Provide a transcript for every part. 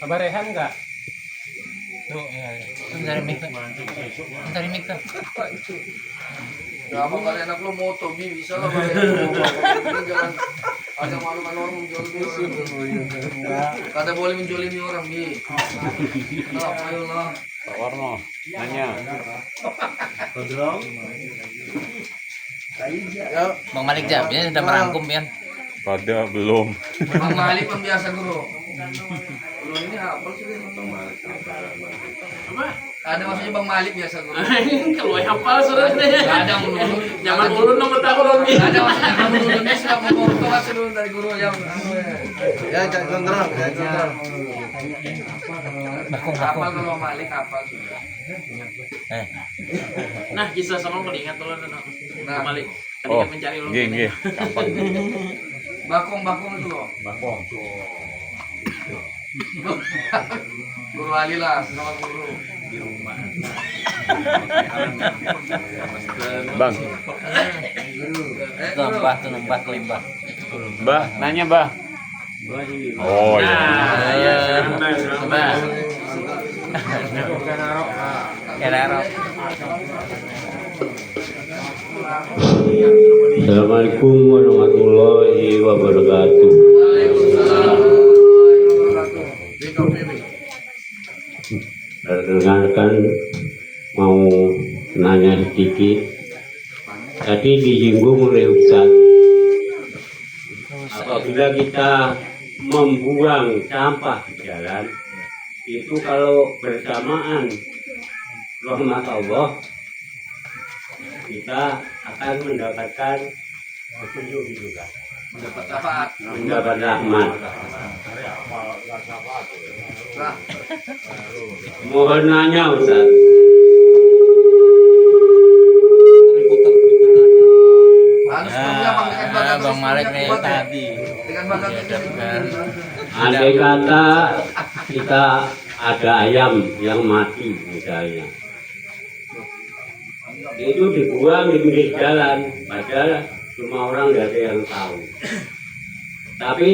Barehan enggak? Tuh, ya. Mencari mik tuh. Ya apa kali anak lu moto bisa lah jangan ada malu-malu orang menjolimi. Kata boleh menjolimi orang bi. Kenapa ayo lah? Pak Warno nanya. Ya, Bang Malik jam, ya sudah merangkum ya. Pada belum. Bang Malik pun biasa guru. Guru ini apa sih? Bang Malik. Apa? Ada maksudnya Bang Malik biasa guru. Kalau hafal sudah Gak ada menurut. jangan ulun nomor tahun lagi. Ada maksudnya kamu menurutnya sudah mau kortoras dulu dari guru yang ya jangan kontrol, jangan kontrol. Hafal kalau Bang Malik hafal sudah. Nah, kisah sama ingat dulu Nah. Malik. Tadi Oh, kan mencari ulun. nggih. Gampang. Bakong itu loh. Bakong. Guru Ali lah, sama guru. Di rumah. Bang, Numpah kelimbah. Mbah, nanya, Mbah. Oh iya. Nah, ya, sudah. Kenaro. Assalamualaikum warahmatullahi wabarakatuh. Waalaikumsalam warahmatullahi wabarakatuh. Perkenalkan mau nanya sedikit. Tadi disinggung oleh Ustaz, apabila kita membuang sampah di jalan, itu kalau bersamaan rahmat Allah, kita akan mendapatkan petunjuk juga, Mendapat syafaat. mendapat rahmat. Nah, Mohon nanya Ustaz, harus punya Bang Bang Malik nih tadi. dengan bakat andai kata kita ada ayam yang mati misalnya, itu dibuang di pinggir jalan, padahal semua orang tidak ada yang tahu. Tapi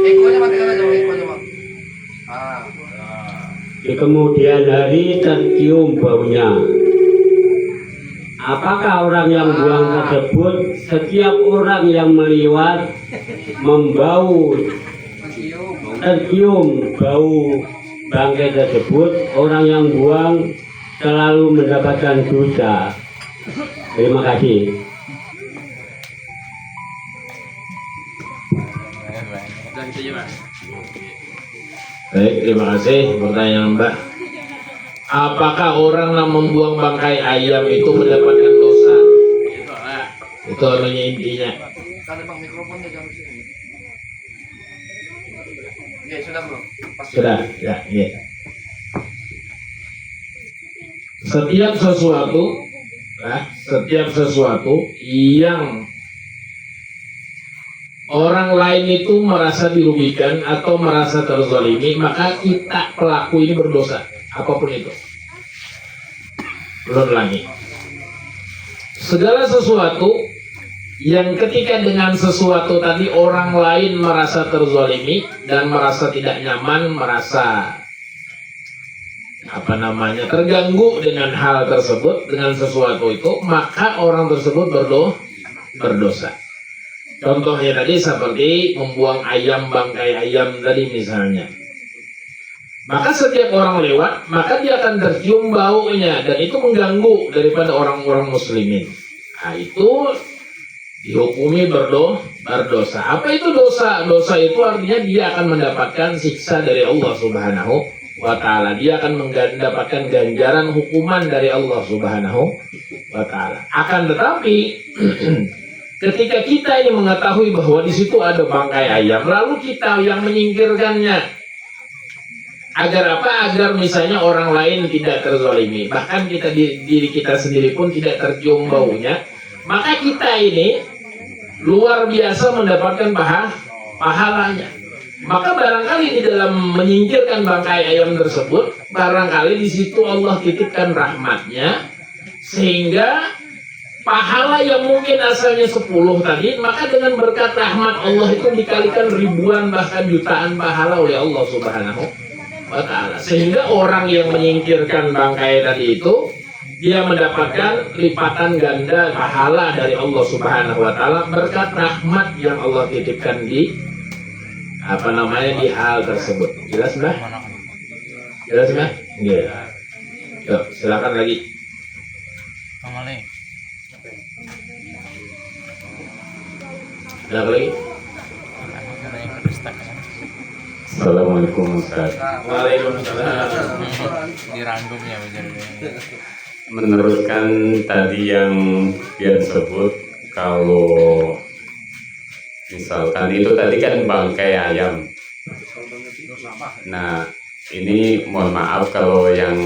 Ekonya matikan aja, ekonya Bang. Ah, di kemudian hari tercium baunya. Apakah orang yang buang tersebut, setiap orang yang melewat membau, mencium. tercium bau bangkai tersebut, orang yang buang selalu mendapatkan dosa. Terima kasih. Sudah gitu aja, Mas. Baik, terima kasih pertanyaan Mbak. Apakah orang yang membuang bangkai ayam itu mendapatkan dosa? Itu lah. Itu anunya intinya. Ada Bang mikrofonnya jangan sini. Oke, sudah Bro. Pas. Sudah, ya. Setiap sesuatu yang orang lain itu merasa dirugikan atau merasa terzalimi, maka kita pelaku ini berdosa, apapun itu. Belum lagi. Segala sesuatu yang ketika dengan sesuatu tadi orang lain merasa terzalimi dan merasa tidak nyaman, merasa terganggu dengan hal tersebut, dengan sesuatu itu, maka orang tersebut berdosa. Contohnya tadi seperti membuang ayam, bangkai ayam tadi misalnya. Maka setiap orang lewat, maka dia akan tercium baunya dan itu mengganggu daripada orang-orang muslimin. Nah, itu dihukumi berdosa. Apa itu dosa? Dosa itu artinya dia akan mendapatkan siksa dari Allah Subhanahu wa ta'ala. Dia akan mendapatkan ganjaran hukuman dari Allah Subhanahu wa ta'ala. Akan tetapi ketika kita ini mengetahui bahwa di situ ada bangkai ayam, lalu kita yang menyingkirkannya, agar apa? Agar misalnya orang lain tidak terzalimi, bahkan kita diri kita sendiri pun tidak tercium baunya, maka kita ini luar biasa mendapatkan pahalanya. Maka barangkali di dalam menyingkirkan bangkai ayam tersebut, barangkali di situ Allah titipkan rahmatnya, sehingga pahala yang mungkin asalnya 10 tadi, maka dengan berkat rahmat Allah itu dikalikan ribuan bahkan jutaan pahala oleh Allah Subhanahu wa Ta'ala. Sehingga orang yang menyingkirkan bangkai tadi itu, dia mendapatkan lipatan ganda pahala dari Allah Subhanahu wa Ta'ala berkat rahmat yang Allah titipkan di di hal tersebut. Jelas Mbah? Jelas Mbah? Iya. Yuk, silakan lagi. Kembali. Ada lagi? Assalamualaikum Ustaz. Waalaikumsalam. Dirangkum ya bener. Meneruskan tadi yang dia sebut, kalau misalkan itu tadi kan bangkai ayam. Nah, ini mohon maaf kalau yang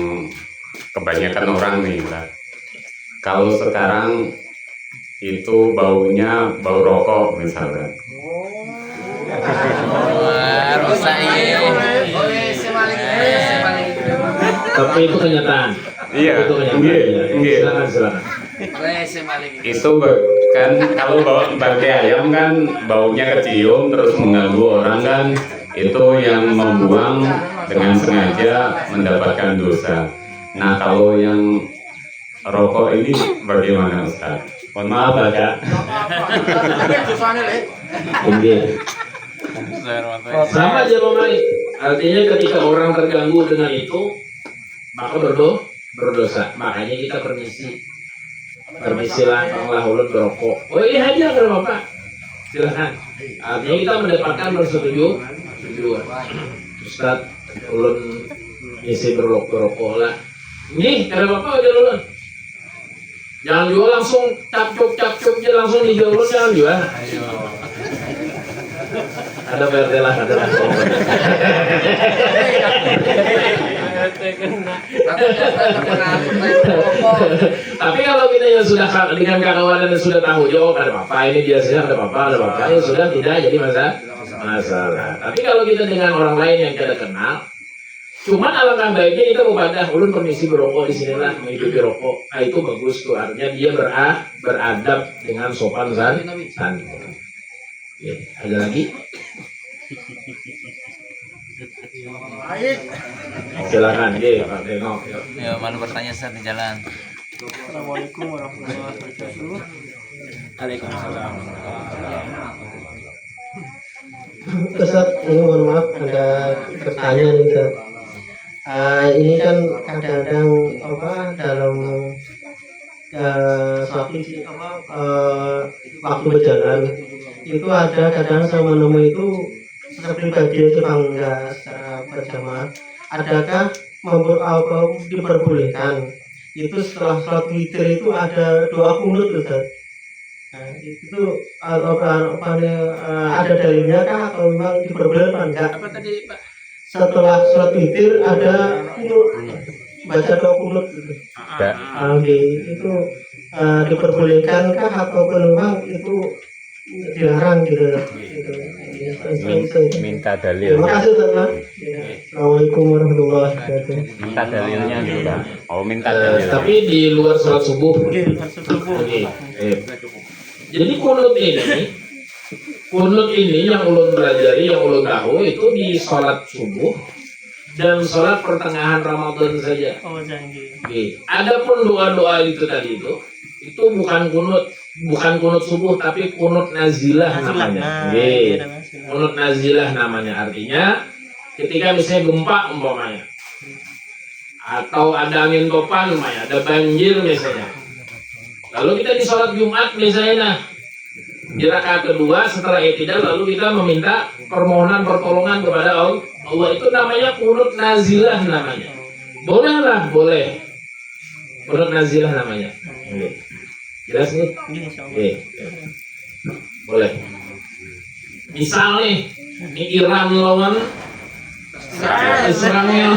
kebanyakan orang nih lah. Kalau sekarang itu baunya bau rokok misalkan. Wah, rusak ini. Tapi itu kenyataan. Iya, Itu kenyataan. iya, iya. Silakan. Itu kan kalau bangkai ayam kan baunya kecium terus mengganggu orang kan, itu yang membuang dengan sengaja mendapatkan dosa. Nah, kalau yang rokok ini bagaimana Ustaz? Mohon maaf Baca. Sama aja Pak Malik. Artinya ketika orang terganggu dengan itu, maka berdosa. Makanya kita permisilah Allah ulun berokok. Oh ini aja kalau Bapak. Silahkan. Artinya kita mendapatkan persetujuan. Ustaz, ulun isi berokok lah. Nih, kalau Bapak aja ulun. Jangan jual langsung cap-cup aja langsung dijual, jangan jual. Ada PRT lah, ada lah. Tapi kalau kita yang sudah dengan kawan dan sudah tahu jawab ada apa ini biasanya ada apa ya sudah tidak jadi masalah. Tapi kalau kita dengan orang lain yang tidak kenal, cuman alangkah baiknya kita ibadah, ulun permisi berokok di sinilah menghidupi rokok. Nah itu bagus tuh, artinya dia beradab dengan sopan santun. Ya, ada lagi? Silakan, Pak Tengok. Ya, malu bertanya Ustaz di jalan. Assalamualaikum warahmatullahi wabarakatuh. Waalaikumsalam. Ustaz, ini mohon maaf ada pertanyaan Ustaz. Ini kan kadang-kadang dalam suatu waktu berjalan itu ada kadang saya menemui itu secara pribadi itu enggak secara berjamaah. Adakah diperbolehkan itu setelah sholat witir itu ada doa kunut Ustaz? Nah, itu ada dalilnya kah atau memang diperbolehkan enggak? Apa tadi Pak? Setelah sholat witir ada kunut, baca doa kunut gitu. Itu diperbolehkan kah atau memang itu dilarang gitu? Minta Terima dalilnya. kasih Ustaz. Assalamualaikum warahmatullahi wabarakatuh. Minta dalilnya dulu Pak. Oh, minta dalil. Tapi di luar sholat subuh. Jadi kunut ini yang ulun pelajari, yang ulun tahu itu di sholat subuh dan sholat pertengahan Ramadan saja. Adapun doa-doa itu tadi itu bukan kunut subuh tapi kunut nazilah namanya. Kunut nazilah namanya, artinya ketika misalnya gempa umpamanya, atau ada angin topan umpamanya, ada banjir misalnya. Lalu kita di sholat Jumat misalnya, di rakaat kedua setelah i'tidal lalu kita meminta permohonan pertolongan kepada Allah, itu namanya kunut nazilah namanya. Boleh. Kunut nazilah namanya. Jelas nih? Boleh. Misal nih, ini Iran lawan Israel.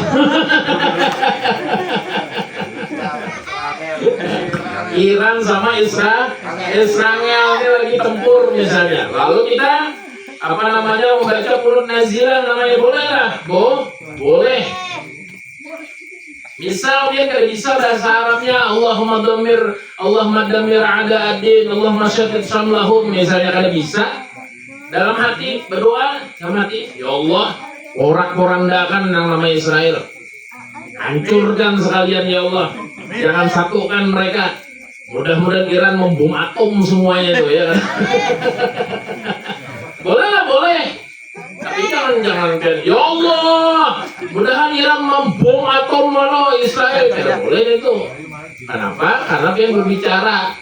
Iran sama Israel ini lagi tempur misalnya. Lalu kita membaca kunut nazilah namanya, boleh lah, boleh. Misal dia kada bisa bahasa Arabnya, Allahumma damir ada adin, Allahumma syaddid syamlahum, misalnya kada bisa. Dalam hati berdoa, dalam hati, ya Allah, porak-porandakan yang nama Israel. Hancurkan sekalian ya Allah. Jangan satukan mereka. Mudah-mudahan Iran membom atom semuanya tuh ya kan. Boleh lah, boleh. Tapi jangan ya Allah, mudahan Iran membom atom mana Israel. Tidak boleh itu. Kenapa? Karena dia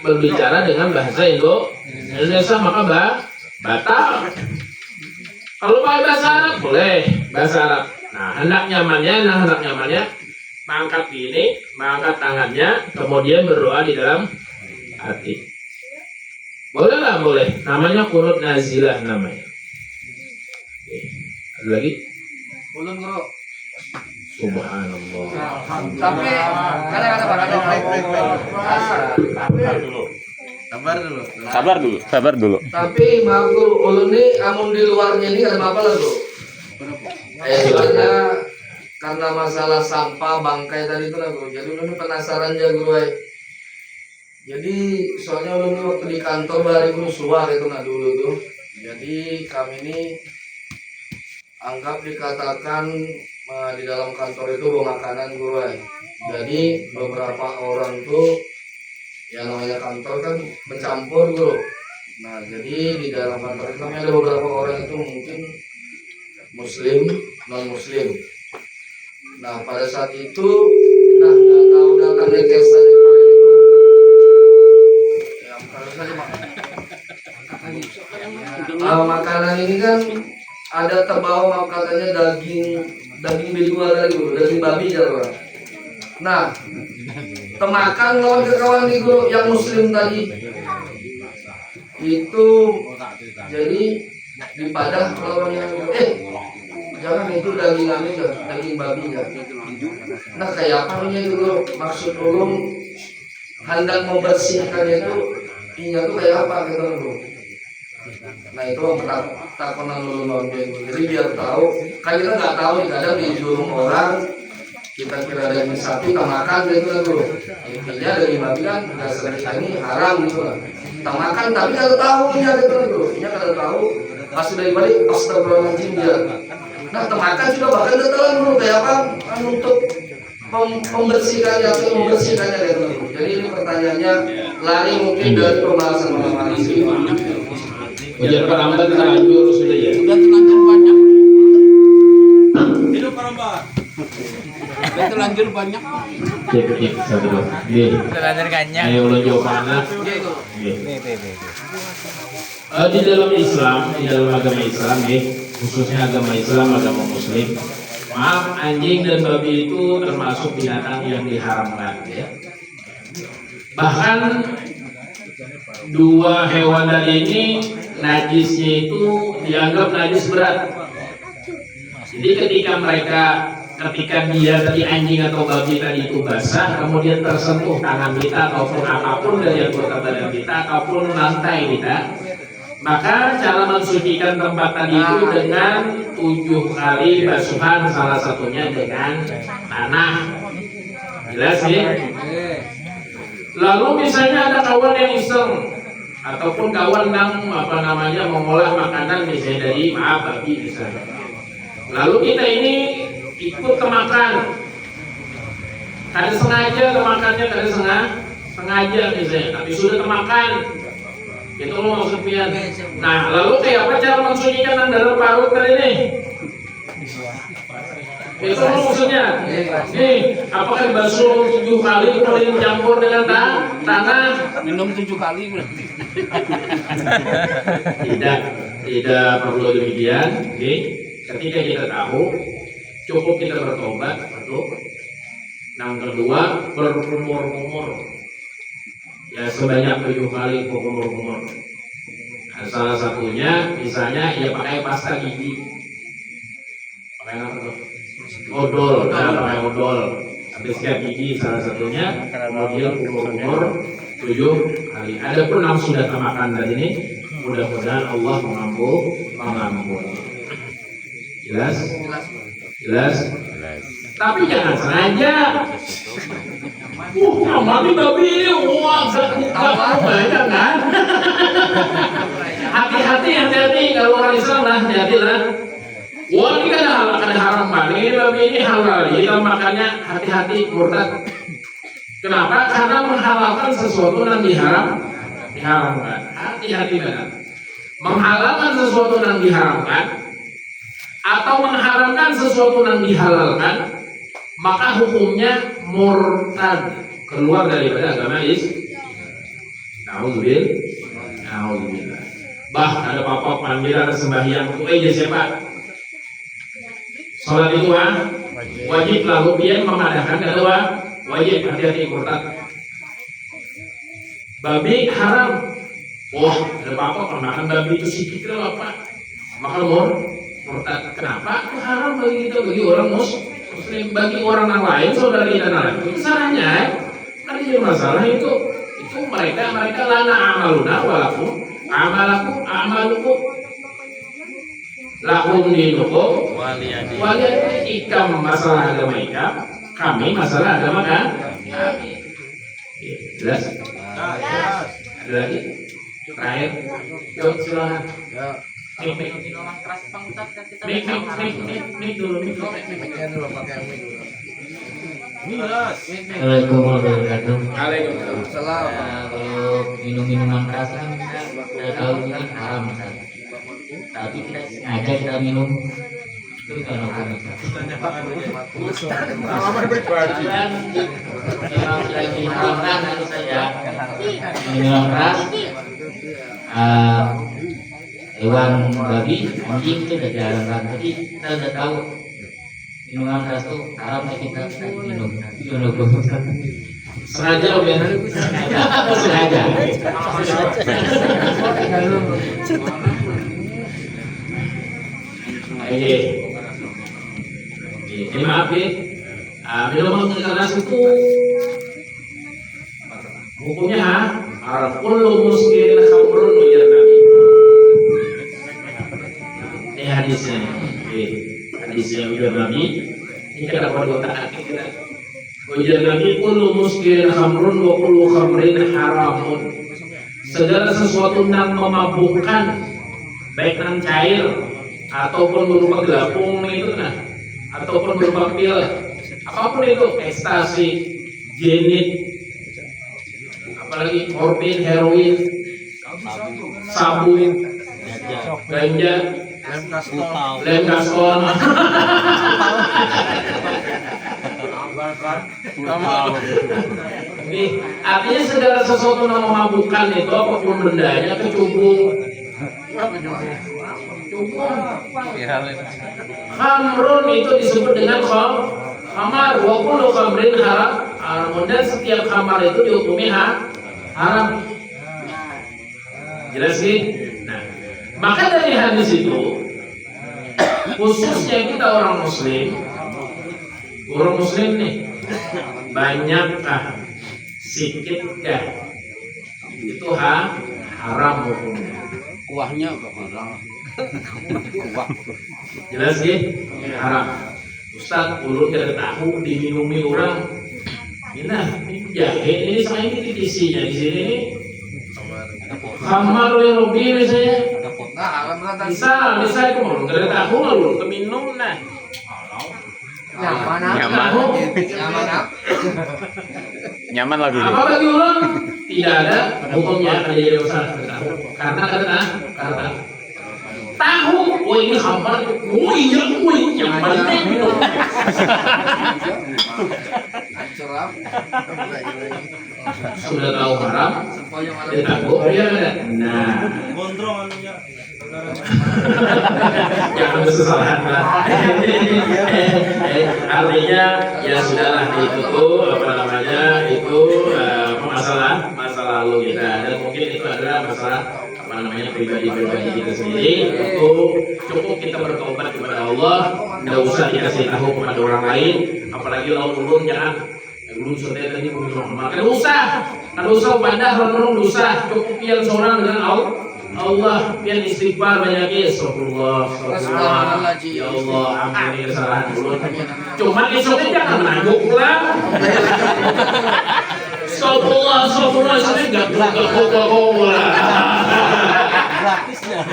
berbicara dengan bahasa Indonesia, maka batal. Kalau pakai bahasa Arab boleh, bahasa Arab. Nah, hendak nyamannya mengangkat ini, mengangkat tangannya, kemudian berdoa di dalam hati. Boleh lah, boleh. Namanya qunut nazilah namanya. Ada lagi? Ulun bro. Subhanallah. Tapi kadang-kadang Sabar dulu. Tapi maaf bro, ulun nih amun di luarnya ini ada apa lah bro? Soalnya karena masalah sampah bangkai tadi itu lah bro. Jadi ulun penasaran aja bro. Jadi soalnya ulun waktu di kantor bari bro suar itu nah dulu tuh. Jadi kami ini anggap dikatakan di dalam kantor itu bawa makanan bro. Jadi beberapa orang tuh yang namanya kantor kan mencampur bro. Nah jadi di dalam kantor itu kami ada beberapa orang itu mungkin muslim, non muslim. Nah pada saat itu nggak tahu datangnya kesan yang kemarin itu ya kalau saja makanan ini kan ada terbawa katanya daging beluga tadi bro, daging babi jalan. Nah temakan lawan ke kawan itu yang muslim tadi itu jadi dipadah lawan yang jangan itu daging aja, daging babi ya. Nah kayak apa itu bro? Maksud ulung hendak membersihkannya itu inya tuh kayak apa gitu bro? Nah itu takonan dulu nonton. Jadi biar tahu, kan kita nggak tahu nih kadang di jurung orang kita kira daging sapi tak makan gitu lah bro. Intinya daging babi kan nggak sering ini haram gitu lah. Tak makan tapi kalau tahu inya gitu lah bro. Inya kalau tahu pas sudah dibalik astagfirullahaladzim dia. Nah temakan sudah bahkan tetelan bro kayak apa kan untuk membersihkannya atau membersihkannya gitu bro. Jadi ini pertanyaannya lari mungkin dari pembahasan malam hari ini. Ujian perambat terlanjur sudah ya. Sudah terlanjur banyak. Hidup perambat. Sudah terlanjur banyak. Cek satu dua. Nih. Terlanjur kanyang. Ayo lo jawab mana? Di dalam Islam, di dalam agama Islam nih, khususnya agama Islam, agama Muslim, maaf anjing dan babi itu termasuk binatang yang diharamkan. Ya. Bahkan dua hewan tadi ini najisnya itu dianggap najis berat. Jadi ketika dia tadi anjing atau babi tadi itu basah, kemudian tersentuh tangan kita ataupun apapun dari anggota badan kita ataupun lantai kita, maka cara mensucikan tempat tadi itu dengan 7 kali basuhan, salah satunya dengan tanah. Jelas sih? Lalu misalnya ada kawan yang iseng ataupun kawan yang mengolah makanan misalnya dari babi misalnya. Lalu kita ini ikut kemakan. Kada sengaja kemakannya, kada sengaja misalnya, tapi sudah kemakan. Itu lo maksudnya. Nah, lalu kayak apa cara mensucikan yang dalam parut tadi nih? Itu lo maksudnya. Nih, apakah dibasuh 7 kali kemudian dicampur dengan tanah? Minum 7 kali berarti. Tidak perlu demikian. Nih, ketika kita tahu, cukup kita bertobat. Satu. Yang kedua, berkumur-kumur. Ya sebanyak 7 kali kumur-kumur. Nah, salah satunya misalnya ya pakai pasta gigi. Pakai apa tuh? Odol, pakai odol. Habis sikat gigi salah satunya, kemudian kumur-kumur 7 kali. Adapun yang sudah termakan tadi ini, mudah-mudahan Allah mengampuni. Jelas? Jelas? Tapi jangan sengaja. Mami babi, wah, gak banyak kan? Hati-hati kalau orang Islam lah, hati-hati lah. Wah, ini kan ada haram banget, babi ini halal. Kita makannya hati-hati, murtad. Kenapa? Karena menghalalkan sesuatu yang diharamkan. Hati-hati benar. Menghalalkan sesuatu yang diharamkan atau mengharamkan sesuatu yang dihalalkan, maka hukumnya murtad, keluar daripada agama Islam. Nauzubillah. Bah, ada papa panggilan sembahyang itu aja siapa? Salat itu wajib, lalu dia memadahkan kedua wajib, hati-hati murtad. Babi haram. Wah, ada papa makan babi itu sedikit lah apa? Maka murtad. Kenapa? Itu haram bagi kita, bagi orang Muslim, bagi orang yang lain, saudara kita lain. Itu salahnya, kan jadi masalah itu mereka lana amaluna walakum amalukum lakum dinukum waliyadin. Ikam masalah agama ikam, kami masalah agama kan? Jelas? Ada lagi? Terakhir? Yuk silakan. Mik dulu. Assalamualaikum warahmatullahi wabarakatuh. Waalaikumsalam. Kalau minum-minuman keras kan kita tahu itu kan haram kan. Tapi kita sengaja kita minum itu kan hukumnya. Dan memang sudah diharamkan tentu saja minuman keras. Hewan babi, anjing itu sudah diharamkan. Jadi kita sudah tahu minuman keras itu haram, kita minum. Itu hukum. Sengaja loh ya? Sengaja. Ini maaf ya, minuman keras itu hukumnya haram. Kullu muskirin khamrun ujar Nabi. Ini hadisnya, hadisnya ujar Nabi. Ini kenapa diotak-atik kita? Ujar Nabi, kullu muskirin khamrun wa kullu khamrin haramun. Segala sesuatu yang memabukkan, baik yang cair ataupun berupa gelapung itu ataupun berupa pil, apapun itu, ekstasi, jenit, apalagi morfin, heroin, sabu, ganja, lem kaston. Ini artinya segala sesuatu yang memabukkan itu apapun bendanya, kecubung, khamrun itu disebut dengan khamar, wa kullu khamrin haram, dan setiap khamar itu dihukumi haram. Jelas sih? Nah, maka dari hadis itu, khususnya kita orang muslim nih, banyakkah, sikitkah itu haram hukumnya. Kuahnya kok haram. Jelas sih? Haram. Ustaz, ulun kada tahu diminumi orang. Ini jahe ini sama ini isinya di sini. Khamar Robi misalnya. Nah, haram Misal itu mau kada tahu lalu keminum nah. Nyaman lagi nih. Apa bagi ulun? Tidak ada hukumnya akan jadi dosa karena tahu, ini khamar, iya, nyaman minum. Sudah tahu haram, dia takut dia ada. Nah, jangan kesalahan lah. Artinya ya sudahlah itu masa lalu kita, dan mungkin itu adalah masalah pribadi kita sendiri. Itu cukup kita bertobat kepada Allah, tidak usah dikasih tahu kepada orang lain, apalagi lawan ulun jangan ulun setia tadi makan usah ibadah lawan ulun usah, cukup yang seorang dengan Allah pian istighfar banyak astagfirullah, astagfirullah. Astagfirullahaladzim. Ya Allah, ampuni kesalahan dulu. Cuman besoknya jangan nanggung pulang. Astagfirullah, astagfirullah, saya enggak kok. Gratisnya.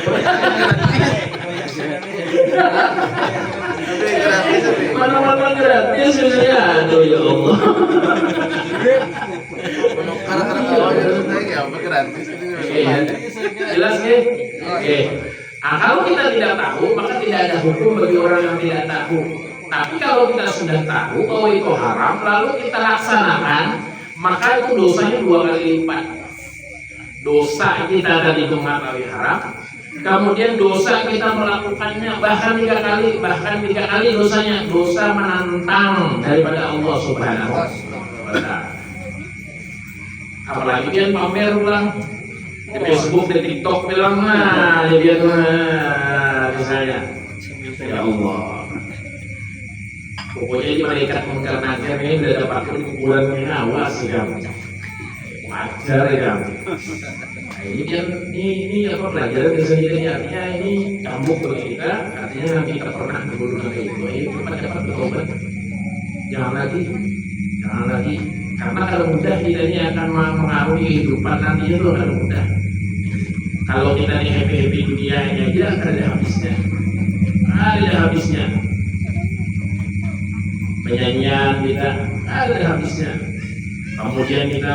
Mana-mana gratis misalnya. Aduh ya Allah. Oke, jelas ya? Oke. Nah, kalau kita tidak tahu, maka tidak ada hukum bagi orang yang tidak tahu. Tapi kalau kita sudah tahu bahwa itu haram, lalu kita laksanakan, maka itu dosanya 2 kali lipat. Dosa kita tadi itu mengetahui haram, kemudian dosa kita melakukannya bahkan 3 kali dosanya, dosa menantang daripada Allah Subhanahu wa Ta'ala. Apalagi dia pamer ulang di Facebook, di TikTok bilang dia misalnya, ya Allah, pokoknya ini malaikat mungkar nakir ini udah dapat kuburan ini, awas ya kamu, wajar ya kamu. Nah, ini apa pelajaran sendiri, artinya ini cambuk bagi kita, artinya kita pernah berbuat kayak gitu, ini cepat bertobat, jangan lagi. Karena kalau mudah kita ini akan mengaruhi kehidupan nantinya itu akan mudah. Kalau kita nih happy dunia ini aja ada habisnya. Penyanyian kita ada habisnya. Kemudian kita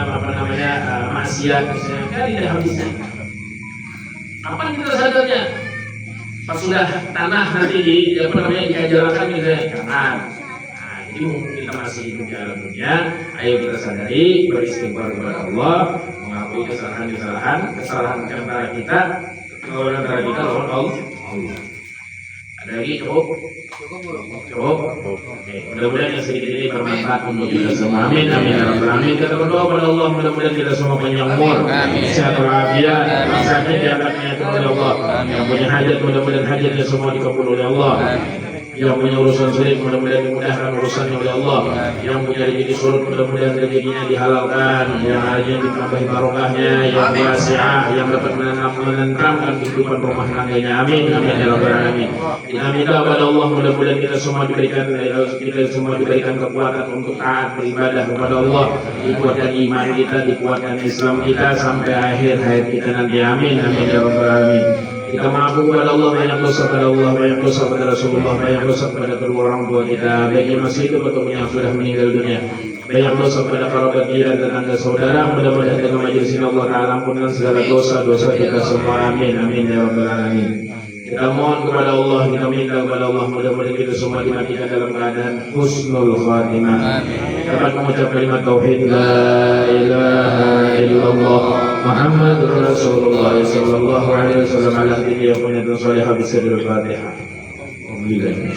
maksiat misalnya ada habisnya. Kapan kita sadarnya? Pas sudah tanah nanti dikajalakan misalnya, jangan. Jadi mumpung kita masih hidup di alam dunia, ayo kita sadari, beristighfar kepada Allah, mengakui kesalahan antara kita lawan Allah. Ada lagi cukup? Oke, mudah-mudahan yang sedikit ini bermanfaat untuk kita semua. Amin, amin, amin. Kita berdoa pada Allah, mudah-mudahan kita semua panjang umur, sehat walafiat, sakit diangkatnya kepada Allah. Yang punya hajat, mudah-mudahan hajatnya semua dikabul oleh Allah. Yang punya urusan sulit, mudah-mudahan dimudahkan urusannya oleh Allah. Yang punya rezeki sulit, mudah-mudahan rezekinya dihalalkan. Yang hajat ditambahi barokahnya, yang wasi'ah, yang dapat menenteramkan kehidupan rumah tangganya. Amin, amin ya rabbal alamin. Kita minta kepada Allah, mudah-mudahan kita semua diberikan kekuatan untuk taat beribadah kepada Allah, dikuatkan iman kita, dikuatkan Islam kita sampai akhir hayat kita nanti. Amin, amin ya rabbal alamin. Kita mengaku kepada Allah, banyak dosa kepada Allah, banyak dosa kepada Rasulullah, banyak dosa kepada kedua orang tua kita, baik yang masih hidup ataupun yang sudah meninggal dunia. Banyak dosa kepada kerabat jiran dan tetangga saudara. Mudah-mudahan dengan majelis ini Allah Ta'ala ampunkan segala dosa-dosa kita semua. Amin, amin ya rabbal alamin. Kita mohon kepada Allah, kita minta kepada Allah, mudah-mudahan kita semua dimatikan dalam keadaan husnul khatimah. Dapat mengucap kalimat tauhid la ilaha illallah Muhammadur Rasulullah sallallahu alaihi wasallam ala hadiyyah wa salihah bisirul Fatihah.